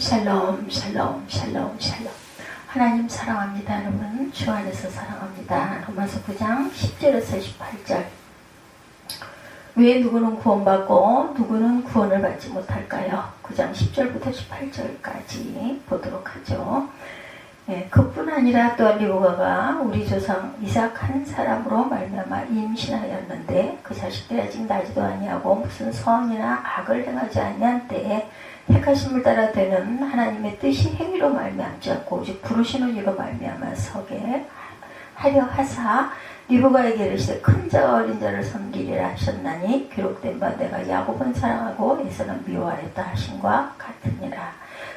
샬롬 샬롬 샬롬 샬롬. 하나님 사랑합니다. 여러분 주 안에서 사랑합니다. 로마서 9장 10절에서 18절. 왜 누구는 구원받고 누구는 구원을 받지 못할까요? 9장 10절부터 18절까지 보도록 하죠. 그뿐 아니라 또한 리브가가 우리 조상 이삭 한 사람으로 말미암아 임신하였는데 그 자식들이 아직 나지도 아니하고 무슨 선이나 악을 행하지 아니한 때에 택하심을 따라 되는 하나님의 뜻이 행위로 말미암지 않고 오직 부르시는 이로 말미암아 서게 하려 하사 리브가에게 이르시되 큰 자가 어린 자를 섬기리라 하셨나니 기록된 바 내가 야곱은 사랑하고 에서는 미워하였다 하심과 같으니라.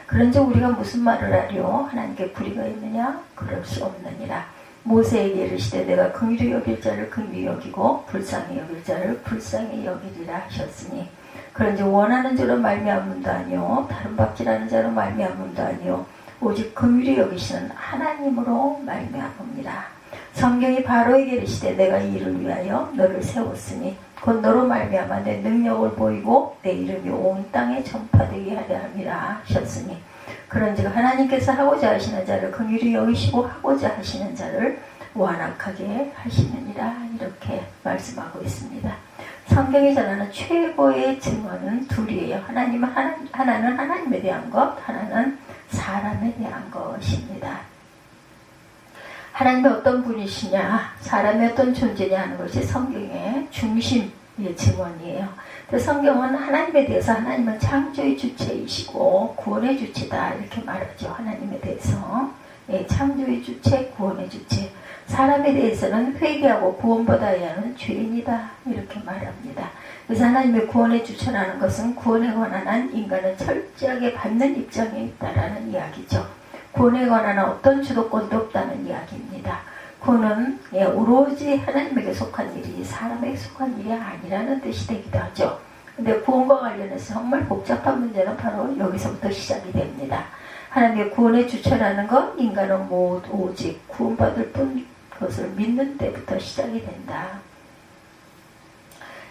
그런즉 우리가 무슨 말을 하리요? 하나님께 불의가 있느냐? 그럴 수 없느니라. 모세에게 이르시되 내가 긍휼히 여길 자를 긍휼히 여기고 불쌍히 여길 자를 불쌍히 여기리라 하셨으니 그런즉 원하는 자로 말미암음도 아니요 다른 박질하는 자로 말미암음도 아니요 오직 긍휼히 여기시는 하나님으로 말미암음이라. 성경이 바로에게 이르시되 내가 이를 위하여 너를 세웠으니 곧 너로 말미암아 내 능력을 보이고 내 이름이 온 땅에 전파되게 하려 함이라 하셨으니 그런즉 하나님께서 하고자 하시는 자를 긍휼히 여기시고 하고자 하시는 자를 완악하게 하시느니라. 이렇게 말씀하고 있습니다. 성경이 전하는 최고의 증언은 둘이에요. 하나님은 하나는 하나님에 대한 것, 하나는 사람에 대한 것입니다. 하나님이 어떤 분이시냐, 사람이 어떤 존재냐 하는 것이 성경의 중심의 증언이에요. 성경은 하나님에 대해서 하나님은 창조의 주체이시고 구원의 주체다 이렇게 말하죠. 하나님에 대해서 창조의 주체, 구원의 주체. 사람에 대해서는 회개하고 구원받아야 하는 죄인이다 이렇게 말합니다. 그래서 하나님의 구원의 주체라는 것은 구원에 관한 한 인간은 철저하게 받는 입장에 있다라는 이야기죠. 구원에 관한 어떤 주도권도 없다는 이야기입니다. 구원은 오로지 하나님에게 속한 일이 사람에게 속한 일이 아니라는 뜻이 되기도 하죠. 근데 구원과 관련해서 정말 복잡한 문제는 바로 여기서부터 시작이 됩니다. 하나님의 구원의 주체라는 것, 인간은 모두 오직 구원받을 뿐 그것을 믿는 때부터 시작이 된다.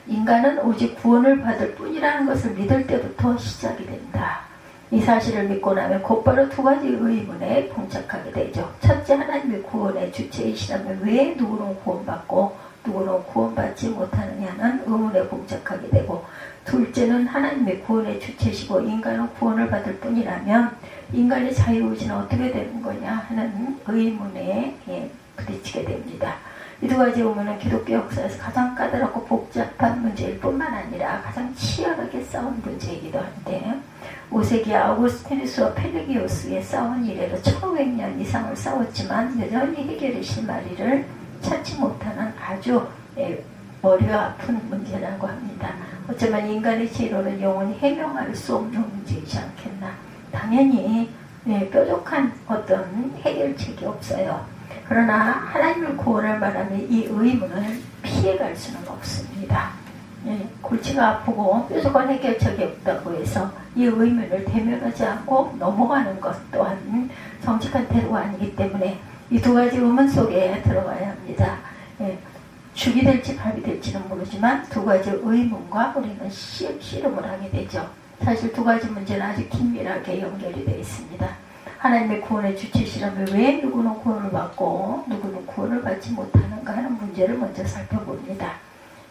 인간은 오직 구원을 받을 뿐이라는 것을 믿을 때부터 시작이 된다. 이 사실을 믿고 나면 곧바로 두 가지 의문에 봉착하게 되죠. 첫째, 하나님의 구원의 주체이시라면 왜 누구는 구원받고 누구는 구원받지 못하느냐는 의문에 봉착하게 되고, 둘째는 하나님의 구원의 주체시고 인간은 구원을 받을 뿐이라면 인간의 자유의지는 어떻게 되는 거냐 하는 의문에 부딪히게 됩니다. 이 두 가지 의문은 기독교 역사에서 가장 까다롭고 복잡한 문제일 뿐만 아니라 가장 치열하게 싸운 문제이기도 한데, 5세기 아우구스티누스와 펠리기오스의 싸운 이래로 1500년 이상을 싸웠지만 여전히 해결의 실마리를 찾지 못하는 아주 머리가 아픈 문제라고 합니다. 어쩌면 인간의 지혜로는 영원히 해명할 수 없는 문제이지 않겠나. 당연히 뾰족한 어떤 해결책이 없어요. 그러나 하나님을 구원할 말하면 이 의문을 피해갈 수는 없습니다. 골치가 아프고 뾰족한 해결책이 없다고 해서 이 의문을 대면하지 않고 넘어가는 것 또한 정직한 태도가 아니기 때문에 이 두 가지 의문 속에 들어가야 합니다. 죽이 될지 밥이 될지는 모르지만 두 가지 의문과 우리는 씨름을 하게 되죠. 사실 두 가지 문제는 아주 긴밀하게 연결이 되어 있습니다. 하나님의 구원의 주체시라면 왜 누구는 구원을 받고 누구는 구원을 받지 못하는가 하는 문제를 먼저 살펴봅니다.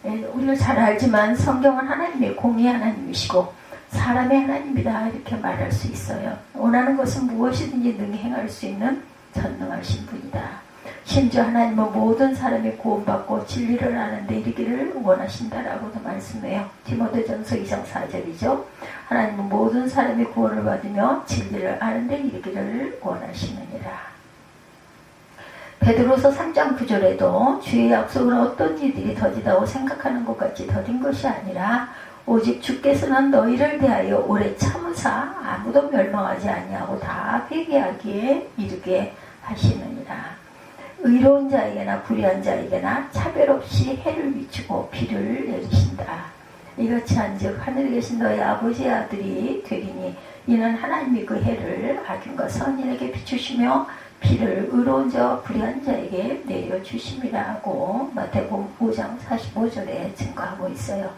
우리가 잘 알지만 성경은 하나님의 공의 하나님이시고 사람의 하나님이다 이렇게 말할 수 있어요. 원하는 것은 무엇이든지 능히 행할 수 있는 전능하신 분이다. 심지어 하나님은 모든 사람이 구원받고 진리를 아는데 이르기를 원하신다라고도 말씀해요. 디모데전서 2장 4절이죠. 하나님은 모든 사람이 구원을 받으며 진리를 아는데 이르기를 원하시느니라. 베드로서 3장 9절에도 주의 약속은 어떤 이들이 더디다고 생각하는 것 같이 더딘 것이 아니라 오직 주께서는 너희를 대하여 오래 참으사 아무도 멸망하지 아니하고 다 회개하기에 이르게 하시느니라. 의로운 자에게나 불의한 자에게나 차별 없이 해를 미치고 비를 내리신다. 이같이 한즉 하늘에 계신 너희 아버지의 아들이 되리니 이는 하나님이 그 해를 악인과 선인에게 비추시며 비를 의로운 자와 불의한 자에게 내려주심이라고 마태복음 5장 45절에 증거하고 있어요.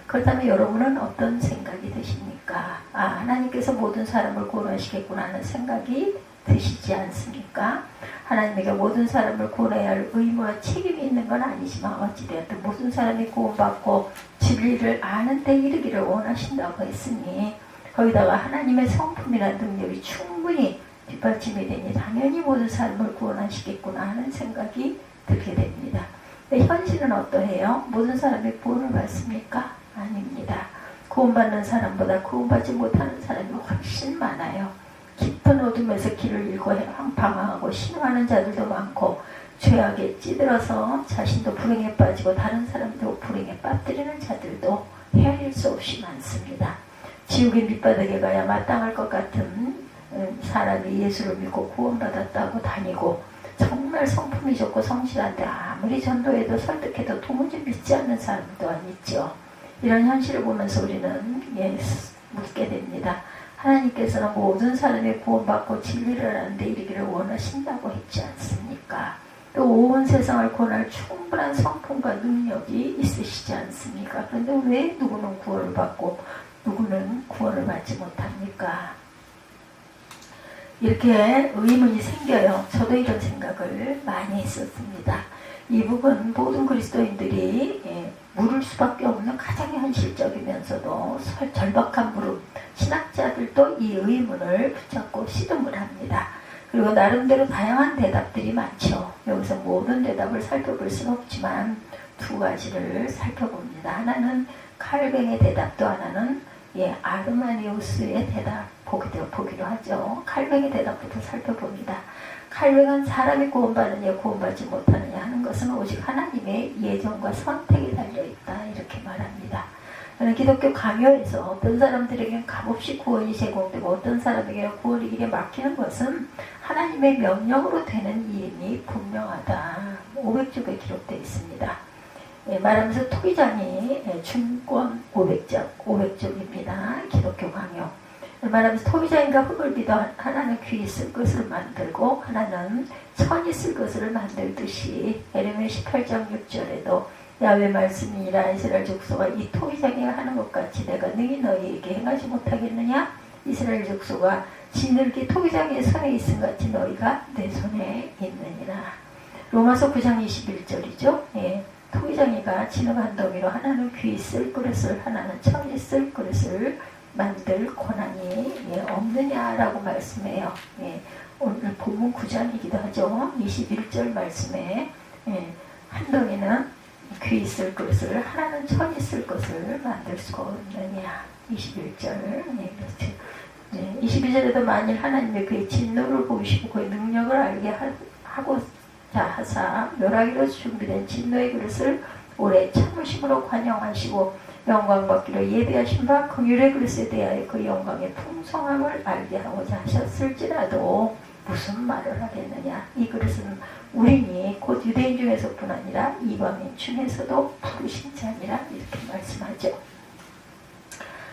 그렇다면 여러분은 어떤 생각이 드십니까? 않습니까? 하나님께서 모든 사람을 구원하시겠구나 하는 생각이 드시지 않습니까? 하나님에게 모든 사람을 구원해야 할 의무와 책임이 있는 건 아니지만 어찌되었든 모든 사람이 구원받고 진리를 아는 데 이르기를 원하신다고 했으니 거기다가 하나님의 성품이나 능력이 충분히 뒷받침이 되니 당연히 모든 사람을 구원하시겠구나 하는 생각이 들게 됩니다. 근데 현실은 어떠해요? 모든 사람이 구원을 받습니까? 아닙니다. 구원받는 사람보다 구원받지 못하는 사람이 훨씬 많아요. 깊은 어둠에서 길을 잃고 방황하고 신음하는 자들도 많고 죄악에 찌들어서 자신도 불행에 빠지고 다른 사람도 불행에 빠뜨리는 자들도 헤아릴 수 없이 많습니다. 지옥의 밑바닥에 가야 마땅할 것 같은 사람이 예수를 믿고 구원받았다고 다니고 정말 성품이 좋고 성실한데 아무리 전도해도 설득해도 도무지 믿지 않는 사람 또한 있죠. 이런 현실을 보면서 우리는 묻게 됩니다. 하나님께서는 모든 사람이 구원받고 진리를 아는 데 이르기를 원하신다고 했지 않습니까? 또 온 세상을 구원할 충분한 성품과 능력이 있으시지 않습니까? 그런데 왜 누구는 구원을 받고 누구는 구원을 받지 못합니까? 이렇게 의문이 생겨요. 저도 이런 생각을 많이 했었습니다. 이 부분 모든 그리스도인들이 물을 수밖에 없는 가장 현실적이면서도 절박한 물음, 신학자들도 이 의문을 붙잡고 시름을 합니다. 그리고 나름대로 다양한 대답들이 많죠. 여기서 모든 대답을 살펴볼 수는 없지만 두 가지를 살펴봅니다. 하나는 칼뱅의 대답도 하나는 아르마니우스의 대답 보기로 하죠. 칼뱅의 대답부터 살펴봅니다. 칼뱅은 사람이 구원받느냐 구원받지 못하느냐 하는 것은 오직 하나님의 예정과 선택이 달려있다 이렇게 말합니다. 기독교 강요에서 어떤 사람들에게는 값없이 구원이 제공되고 어떤 사람에게는 구원이 길에 막히는 것은 하나님의 명령으로 되는 일임이 분명하다. 500쪽에 기록되어 있습니다. 말하면서 토기장이 중권 500쪽입니다. 기독교 강요. 말하면서 토기장인가 흙을 믿어 하나는 귀 있을 것을 만들고 하나는 천이 있을 것을 만들듯이 에레미야 18장 6절에도 야훼 말씀이니라 이스라엘 족속아 이 토기장이 하는 것 같이 내가 능히 너희에게 행하지 못하겠느냐? 이스라엘 족속아 지늘기 토기장의 손에 있음 같이 너희가 내 손에 있느니라. 로마서 9장 21절이죠. 토기장이가 진흙한 더미로 하나는 귀 있을 그릇을 하나는 천 있을 그릇을 만들 권한이 없느냐라고 말씀해요. 오늘 본문 9장이기도 하죠. 21절 말씀에 한 덩이는 귀 있을 것을 하나는 천 있을 것을 만들 수가 없느냐. 21절. 그렇죠. 22절에도 만일 하나님의 그의 진노를 보시고 그의 능력을 알게 하고자 하사 멸하기로 준비된 진노의 그릇을 오래 참으심으로 관용하시고 영광받기로 예비하신 바 긍휼의 그릇에 대하여 그 영광의 풍성함을 알게 하고자 하셨을지라도 무슨 말을 하겠느냐. 이 그릇은 우리니 곧 유대인 중에서뿐 아니라 이방인 중에서도 부르신 자니라 이렇게 말씀하죠.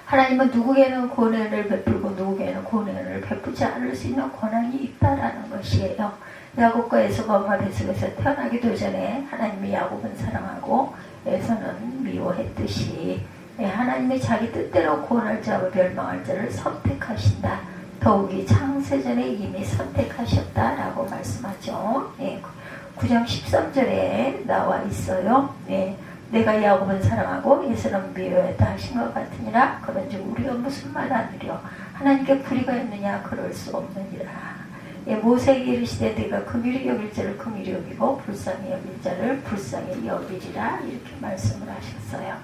하나님은 누구에게는 구원의 은혜를 베풀고 누구에게는 구원의 은혜를 베풀지 않을 수 있는 권한이 있다라는 것이에요. 야곱과 에서가 엄마 뱃속에서 태어나기도 전에 하나님이 야곱은 사랑하고 에서는 미워했듯이 하나님이 자기 뜻대로 구원할 자와 멸망할 자를 선택하신다. 더욱이 창세전에 이미 선택하셨다라고 말씀하죠. 9장 13절에 나와 있어요. 내가 야곱은 사랑하고 에서는 미워했다 하신 것 같으니라. 그런즉 우리가 무슨 말 하느려 하나님께 불의가 있느냐 그럴 수 없느니라. 모세에게 이르시되 내가 긍휼히 여길 자를 긍휼히 여기고 불쌍히 여길 자를 불쌍히 여기리라 이렇게 말씀을 하셨어요.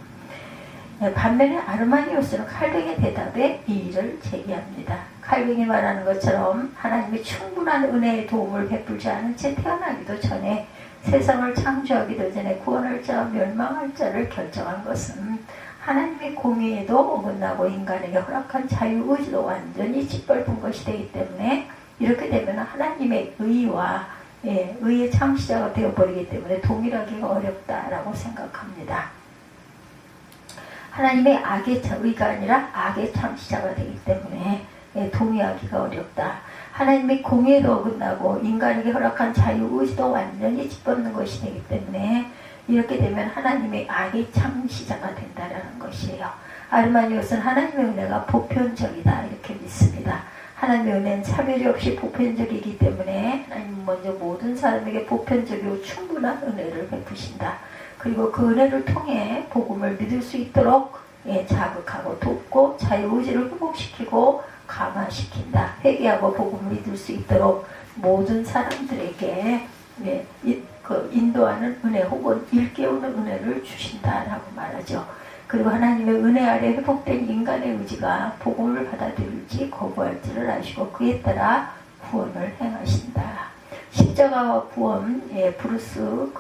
반면에 아르마니우스는 칼뱅의 대답에 이의를 제기합니다. 칼뱅이 말하는 것처럼 하나님이 충분한 은혜의 도움을 베풀지 않은 채 태어나기도 전에 세상을 창조하기도 전에 구원할 자와 멸망할 자를 결정한 것은 하나님의 공의에도 어긋나고 인간에게 허락한 자유의지도 완전히 짓밟은 것이 되기 때문에 이렇게 되면 하나님의 의와 의의 창시자가 되어버리기 때문에 동일하기가 어렵다라고 생각합니다. 하나님의 악의 의가 아니라 악의 창시자가 되기 때문에 동의하기가 어렵다. 하나님의 공의에도 어긋나고 인간에게 허락한 자유의지도 완전히 짓밟는 것이 되기 때문에 이렇게 되면 하나님의 악의 창시자가 된다라는 것이에요. 아르마니오스는 하나님의 은혜가 보편적이다 이렇게 믿습니다. 하나님의 은혜는 차별이 없이 보편적이기 때문에 하나님은 먼저 모든 사람에게 보편적이고 충분한 은혜를 베푸신다. 그리고 그 은혜를 통해 복음을 믿을 수 있도록 자극하고 돕고 자유의지를 회복시키고 감화시킨다. 회개하고 복음을 믿을 수 있도록 모든 사람들에게 인도하는 은혜 혹은 일깨우는 은혜를 주신다라고 말하죠. 그리고 하나님의 은혜 아래 회복된 인간의 의지가 복음을 받아들일지 거부할지를 아시고 그에 따라 구원을 행하신다. 십자가와 구원, 브루스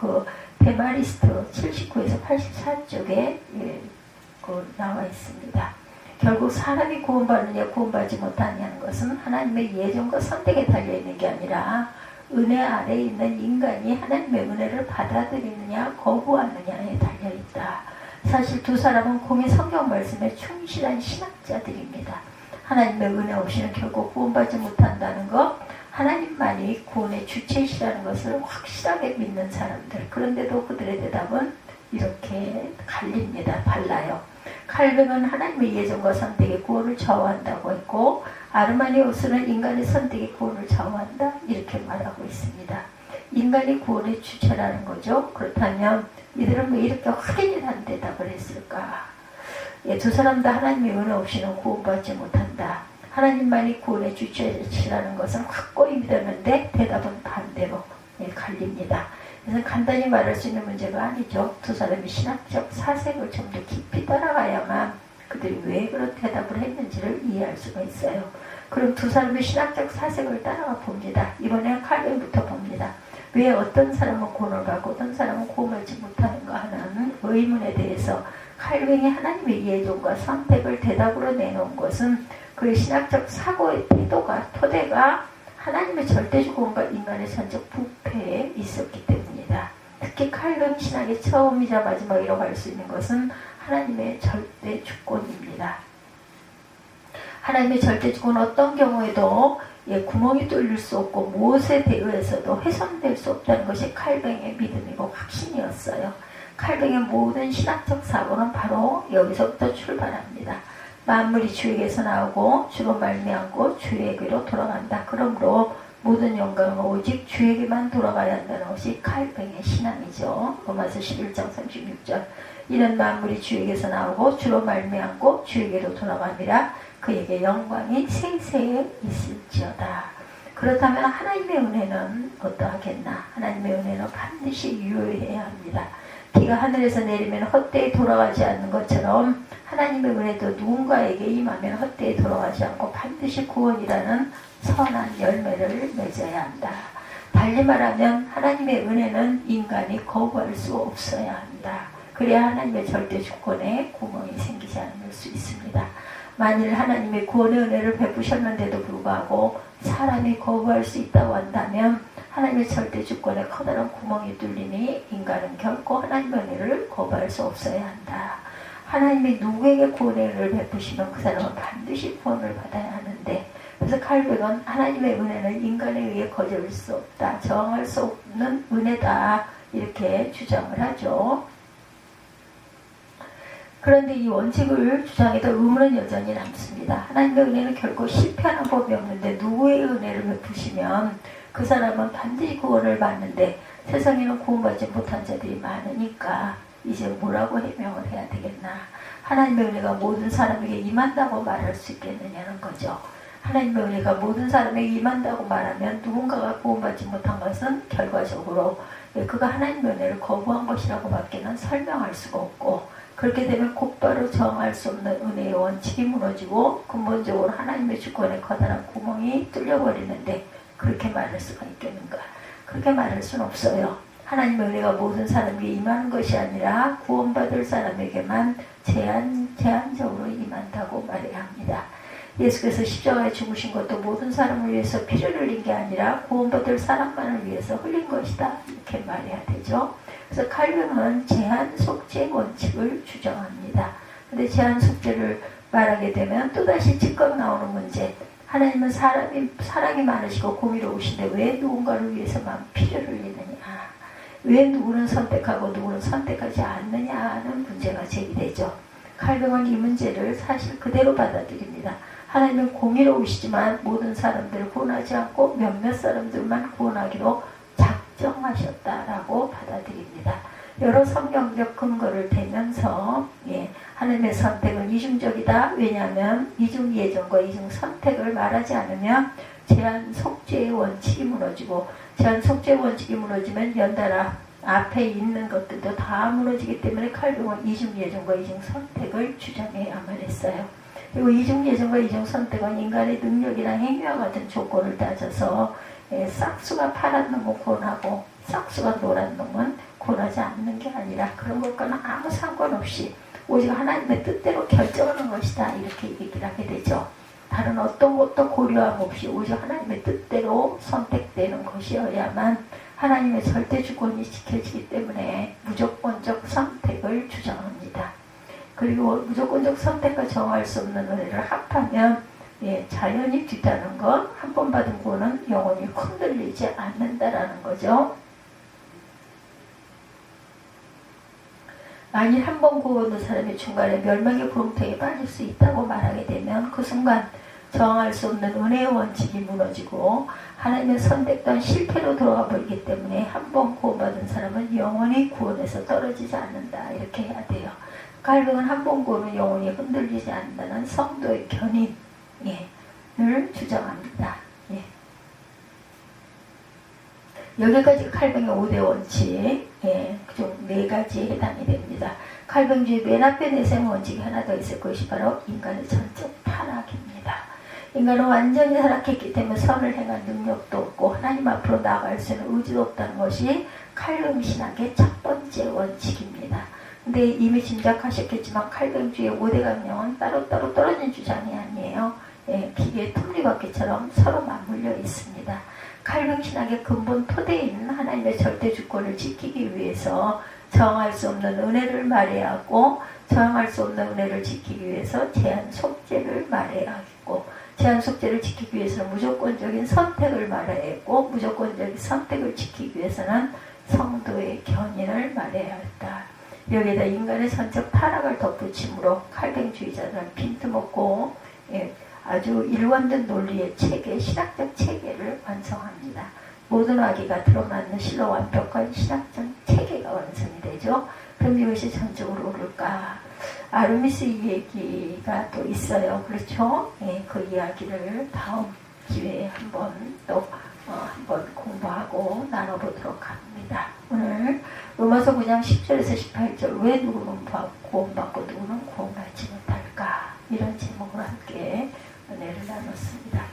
데마리스트 79에서 84쪽에 나와 있습니다. 결국 사람이 구원받느냐 구원받지 못하느냐는 것은 하나님의 예정과 선택에 달려있는 게 아니라 은혜 아래에 있는 인간이 하나님의 은혜를 받아들이느냐 거부하느냐에 달려있다. 사실 두 사람은 공의 성경 말씀에 충실한 신학자들입니다. 하나님의 은혜 없이는 결국 구원받지 못한다는 것, 하나님만이 구원의 주체이시라는 것을 확실하게 믿는 사람들. 그런데도 그들의 대답은 이렇게 갈립니다. 달라요. 칼뱅은 하나님의 예정과 선택에 구원을 좌우한다고 했고 아르마니오스는 인간의 선택에 구원을 좌우한다 이렇게 말하고 있습니다. 인간이 구원의 주체라는 거죠. 그렇다면 이들은 왜 이렇게 확연한 대답을 했을까? 두 사람 다 하나님의 은혜 없이는 구원받지 못한다. 하나님만이 구원의 주체라는 것은 확고히 믿었는데 대답은 반대로 갈립니다. 그래서 간단히 말할 수 있는 문제가 아니죠. 두 사람이 신학적 사색을 좀 더 깊이 따라가야만 그들이 왜 그런 대답을 했는지를 이해할 수가 있어요. 그럼 두 사람의 신학적 사색을 따라가 봅니다. 이번에는 칼뱅부터 봅니다. 왜 어떤 사람은 구원을 받고 어떤 사람은 구원받지 못하는가 하는 의문에 대해서 칼뱅이 하나님의 예정과 선택을 대답으로 내놓은 것은 그의 신학적 사고의 토대가 하나님의 절대적 구원과 인간의 선적 부패에 있었기 때문이다. 특히 칼뱅 신학의 처음이자 마지막이라고 할 수 있는 것은 하나님의 절대 주권입니다. 하나님의 절대 주권은 어떤 경우에도 구멍이 뚫릴 수 없고 무엇에 대해서도 훼손될 수 없다는 것이 칼뱅의 믿음이고 확신이었어요. 칼뱅의 모든 신학적 사고는 바로 여기서부터 출발합니다. 만물이 주에게서 나오고 주로 말미암고 주에게로 돌아간다. 그러므로 모든 영광은 오직 주에게만 돌아가야 한다는 것이 칼뱅의 신앙이죠. 로마서 11장 36절 이는 만물이 주에게서 나오고 주로 말미암고 주에게로 돌아갑니다. 그에게 영광이 세세에 있을지어다. 그렇다면 하나님의 은혜는 어떠하겠나? 하나님의 은혜는 반드시 유효해야 합니다. 비가 하늘에서 내리면 헛되이 돌아가지 않는 것처럼 하나님의 은혜도 누군가에게 임하면 헛되이 돌아가지 않고 반드시 구원이라는 선한 열매를 맺어야 한다. 달리 말하면 하나님의 은혜는 인간이 거부할 수 없어야 한다. 그래야 하나님의 절대 주권에 구멍이 생기지 않을 수 있습니다. 만일 하나님의 구원의 은혜를 베푸셨는데도 불구하고 사람이 거부할 수 있다고 한다면 하나님의 절대 주권에 커다란 구멍이 뚫리니 인간은 결코 하나님의 은혜를 거부할 수 없어야 한다. 하나님이 누구에게 구원의 은혜를 베푸시면 그 사람은 반드시 구원을 받아야 하는데 그래서 칼뱅은 하나님의 은혜는 인간에 의해 거절할 수 없다. 저항할 수 없는 은혜다. 이렇게 주장을 하죠. 그런데 이 원칙을 주장해도 의문은 여전히 남습니다. 하나님의 은혜는 결코 실패하는 법이 없는데 누구의 은혜를 베푸시면 그 사람은 반드시 구원을 받는데 세상에는 구원받지 못한 자들이 많으니까 이제 뭐라고 해명을 해야 되겠나. 하나님의 은혜가 모든 사람에게 임한다고 말할 수 있겠느냐는 거죠. 하나님의 은혜가 모든 사람에게 임한다고 말하면 누군가가 구원받지 못한 것은 결과적으로 그가 하나님의 은혜를 거부한 것이라고 밖에는 설명할 수가 없고 그렇게 되면 곧바로 정할 수 없는 은혜의 원칙이 무너지고 근본적으로 하나님의 주권에 커다란 구멍이 뚫려버리는데 그렇게 말할 수가 있겠는가? 그렇게 말할 수는 없어요. 하나님의 은혜가 모든 사람에게 임하는 것이 아니라 구원받을 사람에게만 제한적으로 임한다고 말해야 합니다. 예수께서 십자가에 죽으신 것도 모든 사람을 위해서 피를 흘린 게 아니라 구원받을 사람만을 위해서 흘린 것이다. 이렇게 말해야 되죠. 그래서 칼뱅은 제한 속죄 원칙을 주장합니다. 그런데 제한 속죄를 말하게 되면 또다시 즉각 나오는 문제. 하나님은 사랑이 많으시고 공의로우신데 왜 누군가를 위해서만 피를 흘리느냐. 왜 누구는 선택하고 누구는 선택하지 않느냐 하는 문제가 제기되죠. 칼뱅은 이 문제를 사실 그대로 받아들입니다. 하나님은 공의로우시지만 모든 사람들을 구원하지 않고 몇몇 사람들만 구원하기로 작정하셨다라고 받아들입니다. 여러 성경적 근거를 대면서 하나님의 선택은 이중적이다. 왜냐하면 이중 예정과 이중 선택을 말하지 않으면 제한 속죄의 원칙이 무너지고, 제한 속죄의 원칙이 무너지면 연달아 앞에 있는 것들도 다 무너지기 때문에 칼뱅은 이중 예정과 이중 선택을 주장해야만 했어요. 그리고 이중 예정과 이중 선택은 인간의 능력이나 행위와 같은 조건을 따져서 싹수가 파란 놈은 구원하고 싹수가 노란 놈은 구원하지 않는 게 아니라 그런 것과는 아무 상관없이 오직 하나님의 뜻대로 결정하는 것이다, 이렇게 얘기를 하게 되죠. 다른 어떤 것도 고려함 없이 오직 하나님의 뜻대로 선택되는 것이어야만 하나님의 절대 주권이 지켜지기 때문에 무조건적 선택을 주장합니다. 그리고 무조건적 선택과 정할 수 없는 은혜를 합하면 자연이 뒤따는 것, 한 번 받은 구원은 영원히 흔들리지 않는다라는 거죠. 만일 한 번 구원받은 사람이 중간에 멸망의 구렁텅이에 빠질 수 있다고 말하게 되면 그 순간 정할 수 없는 은혜의 원칙이 무너지고 하나님의 선택 또한 실패로 들어가 버리기 때문에 한 번 구원받은 사람은 영원히 구원에서 떨어지지 않는다, 이렇게 해야 돼요. 칼뱅은 한 번 구원은 영원히 흔들리지 않는다는 성도의 견인을 주장합니다. 여기까지 칼뱅의 5대 원칙, 좀 4가지에 해당이 됩니다. 칼뱅주의 맨 앞에 내세운 원칙이 하나 더 있을 것이 바로 인간의 전적 타락입니다. 인간은 완전히 타락했기 때문에 선을 행할 능력도 없고 하나님 앞으로 나아갈 수 있는 의지도 없다는 것이 칼뱅 신학의 첫 번째 원칙입니다. 근데 이미 짐작하셨겠지만 칼뱅주의 5대 강령은 따로따로 떨어진 주장이 아니에요. 기계의 톱니바퀴처럼 서로 맞물려 있습니다. 칼뱅 신학의 근본 토대인 하나님의 절대 주권을 지키기 위해서 정할 수 없는 은혜를 말해야 하고, 정할 수 없는 은혜를 지키기 위해서 제한 속죄를 말해야 하고, 제한 속죄를 지키기 위해서는 무조건적인 선택을 말해야 했고, 무조건적인 선택을 지키기 위해서는 성도의 견인을 말해야 했다. 여기에다 인간의 전적 타락을 덧붙임으로 칼뱅주의자들은 빈틈없고 아주 일관된 논리의 체계, 신학적 체계를 완성합니다. 모든 악의가 들어맞는 실로 완벽한 신학적 체계가 완성이 되죠. 그럼 이것이 전적으로 오를까? 아르미스 얘기가 또 있어요. 그렇죠? 그 이야기를 다음 기회에 한번 또 한번 공부하고 나눠보도록 합니다. 오늘 로마서 9장 10절에서 18절, 왜 누구는 구원받고 누구는 구원받지 못할까? 이런 제목으로 함께 은혜를 나눴습니다.